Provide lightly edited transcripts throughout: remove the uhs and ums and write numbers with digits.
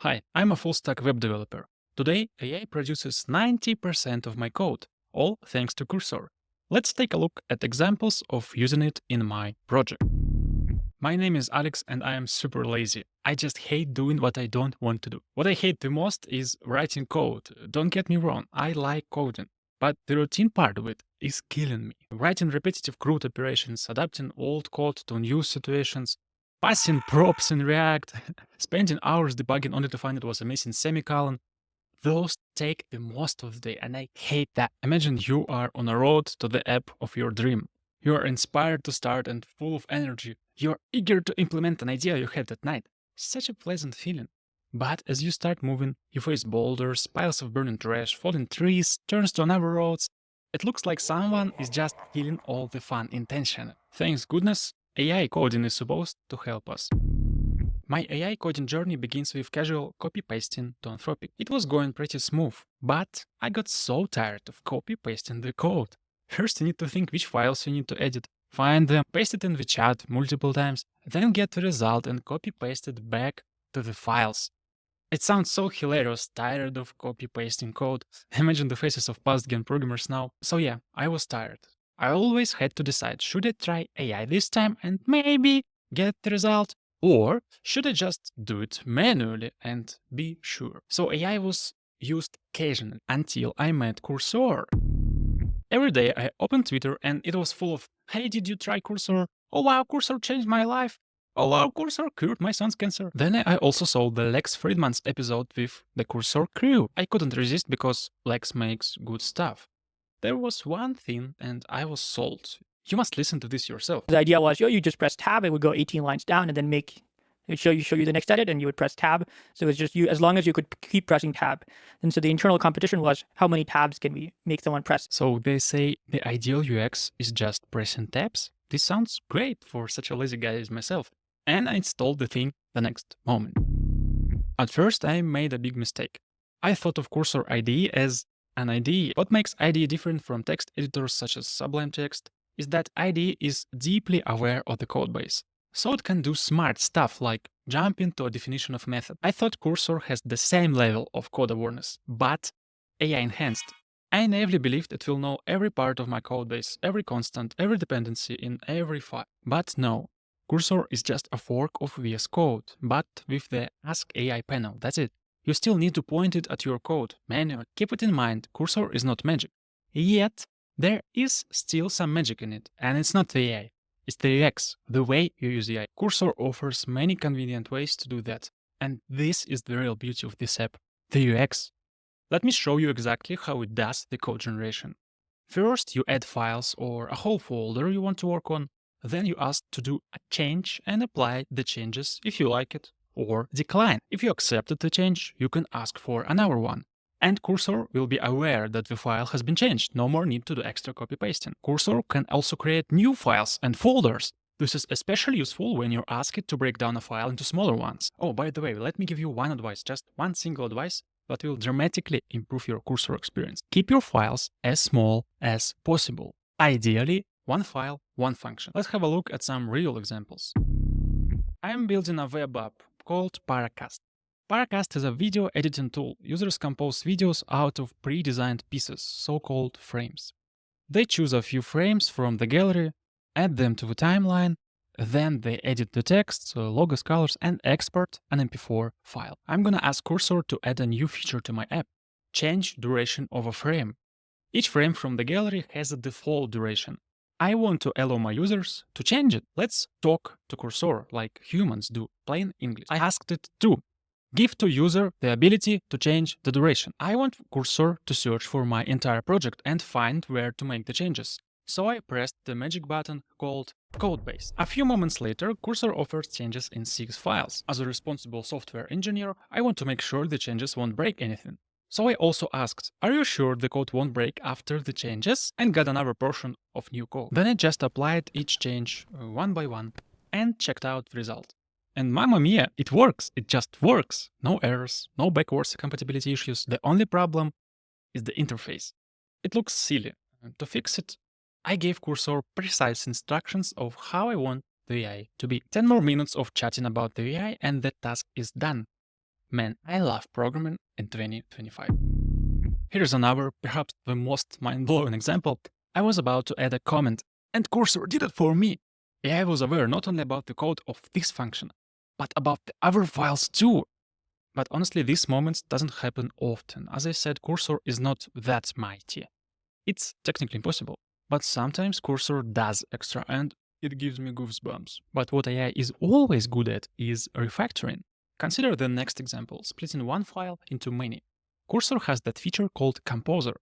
Hi, I'm a full-stack web developer. Today, AI produces 90% of my code, all thanks to Cursor. Let's take a look at examples of using it in my project. My name is Alex and I am super lazy. I just hate doing what I don't want to do. What I hate the most is writing code. Don't get me wrong, I like coding. But the routine part of it is killing me. Writing repetitive CRUD operations, adapting old code to new situations, passing props in React, spending hours debugging only to find it was a missing semicolon. Those take the most of the day, and I hate that. Imagine you are on a road to the app of your dream. You are inspired to start and full of energy. You're eager to implement an idea you had at night. Such a pleasant feeling. But as you start moving, you face boulders, piles of burning trash, falling trees, turns to another roads. It looks like someone is just killing all the fun intention. Thanks goodness, AI coding is supposed to help us. My AI coding journey begins with casual copy-pasting to Anthropic. It was going pretty smooth, but I got so tired of copy-pasting the code. First you need to think which files you need to edit, find them, paste it in the chat multiple times, then get the result and copy-paste it back to the files. It sounds so hilarious, tired of copy-pasting code. Imagine the faces of past-gen programmers now. So yeah, I was tired. I always had to decide, should I try AI this time and maybe get the result? Or should I just do it manually and be sure? So AI was used occasionally until I met Cursor. Every day I opened Twitter and it was full of, hey, did you try Cursor? Oh wow, Cursor changed my life. Oh wow, Cursor cured my son's cancer. Then I also saw the Lex Friedman's episode with the Cursor crew. I couldn't resist because Lex makes good stuff. There was one thing and I was sold. You must listen to this yourself. The idea was, you just press tab, it would go 18 lines down and then it would show you the next edit and you would press tab. So it's just you, as long as you could keep pressing tab. And so the internal competition was, how many tabs can we make someone press? So they say the ideal UX is just pressing tabs? This sounds great for such a lazy guy as myself. And I installed the thing the next moment. At first I made a big mistake. I thought of Cursor IDE as an IDE. What makes IDE different from text editors such as Sublime Text is that IDE is deeply aware of the codebase. So it can do smart stuff like jump into a definition of method. I thought Cursor has the same level of code awareness, but AI enhanced. I naively believed it will know every part of my codebase, every constant, every dependency in every file. But no, Cursor is just a fork of VS Code, but with the Ask AI panel, that's it. You still need to point it at your code manually. Keep it in mind, Cursor is not magic. Yet, there is still some magic in it, and it's not the AI. It's the UX, the way you use AI. Cursor offers many convenient ways to do that, and this is the real beauty of this app, the UX. Let me show you exactly how it does the code generation. First, you add files or a whole folder you want to work on. Then you ask to do a change and apply the changes if you like it, or decline. If you accepted the change, you can ask for another one. And Cursor will be aware that the file has been changed, no more need to do extra copy-pasting. Cursor can also create new files and folders. This is especially useful when you ask it to break down a file into smaller ones. Oh, by the way, let me give you one advice, just one single advice that will dramatically improve your Cursor experience. Keep your files as small as possible. Ideally, one file, one function. Let's have a look at some real examples. I am building a web app called Paracast. Paracast is a video editing tool. Users compose videos out of pre-designed pieces, so-called frames. They choose a few frames from the gallery, add them to the timeline, then they edit the text, logos, colors, and export an MP4 file. I'm gonna ask Cursor to add a new feature to my app. Change duration of a frame. Each frame from the gallery has a default duration. I want to allow my users to change it. Let's talk to Cursor like humans do, plain English. I asked it to give to user the ability to change the duration. I want Cursor to search for my entire project and find where to make the changes. So I pressed the magic button called Codebase. A few moments later, Cursor offers changes in 6 files. As a responsible software engineer, I want to make sure the changes won't break anything. So I also asked, are you sure the code won't break after the changes? And got another portion of new code. Then I just applied each change one by one and checked out the result. And mamma mia, it works. It just works. No errors, no backwards compatibility issues. The only problem is the interface. It looks silly. To fix it, I gave Cursor precise instructions of how I want the AI to be. 10 more minutes of chatting about the AI and the task is done. Man, I love programming in 2025. Here's another, perhaps the most mind-blowing example. I was about to add a comment, and Cursor did it for me. AI was aware not only about the code of this function, but about the other files too. But honestly, these moments doesn't happen often. As I said, Cursor is not that mighty. It's technically impossible, but sometimes Cursor does extra and it gives me goosebumps. But what AI is always good at is refactoring. Consider the next example, splitting one file into many. Cursor has that feature called Composer.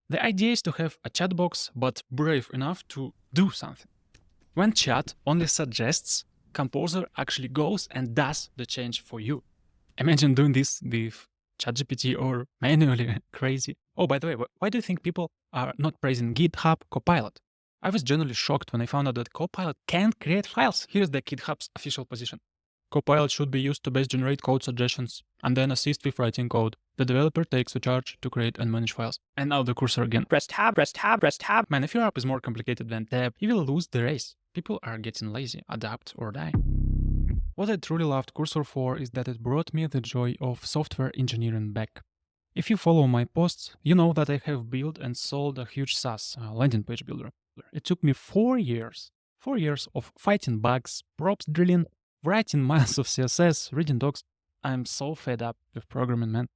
The idea is to have a chat box, but brave enough to do something. When chat only suggests, Composer actually goes and does the change for you. Imagine doing this with ChatGPT or manually. Crazy. Oh, by the way, why do you think people are not praising GitHub Copilot? I was genuinely shocked when I found out that Copilot can't create files. Here's the GitHub's official position. Copilot should be used to best generate code suggestions and then assist with writing code. The developer takes the charge to create and manage files. And now the cursor again. Press tab, press tab, press tab. Man, if your app is more complicated than tab, you will lose the race. People are getting lazy. Adapt or die. What I truly loved Cursor for is that it brought me the joy of software engineering back. If you follow my posts, you know that I have built and sold a huge SaaS landing page builder. It took me 4 years. 4 years of fighting bugs, props drilling, writing miles of CSS, reading docs. I'm so fed up with programming, man.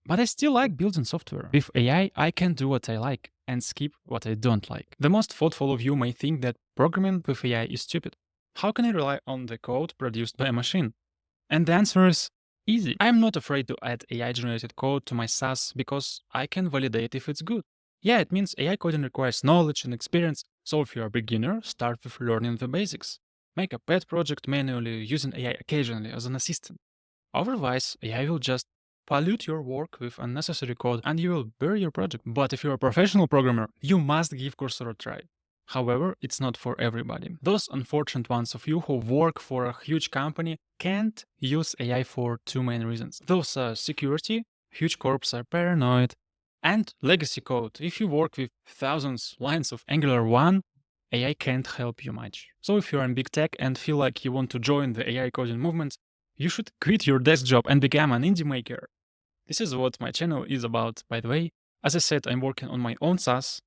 But I still like building software. With AI, I can do what I like and skip what I don't like. The most thoughtful of you may think that programming with AI is stupid. How can I rely on the code produced by a machine? And the answer is easy. I'm not afraid to add AI-generated code to my SaaS because I can validate if it's good. Yeah, it means AI coding requires knowledge and experience, so if you're a beginner, start with learning the basics. Make a pet project manually using AI occasionally as an assistant. Otherwise, AI will just pollute your work with unnecessary code and you will bury your project. But if you're a professional programmer, you must give Cursor a try. However, it's not for everybody. Those unfortunate ones of you who work for a huge company can't use AI for 2 main reasons. Those are security, huge corps are paranoid, and legacy code. If you work with thousands lines of Angular 1, AI can't help you much. So if you're in big tech and feel like you want to join the AI coding movement, you should quit your desk job and become an indie maker. This is what my channel is about, by the way. As I said, I'm working on my own SaaS.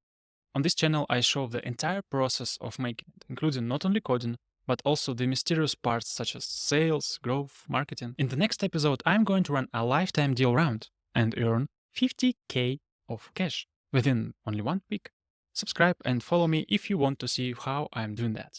On this channel, I show the entire process of making it, including not only coding, but also the mysterious parts such as sales, growth, marketing. In the next episode, I'm going to run a lifetime deal round and earn 50K of cash within only 1 week. Subscribe and follow me if you want to see how I'm doing that.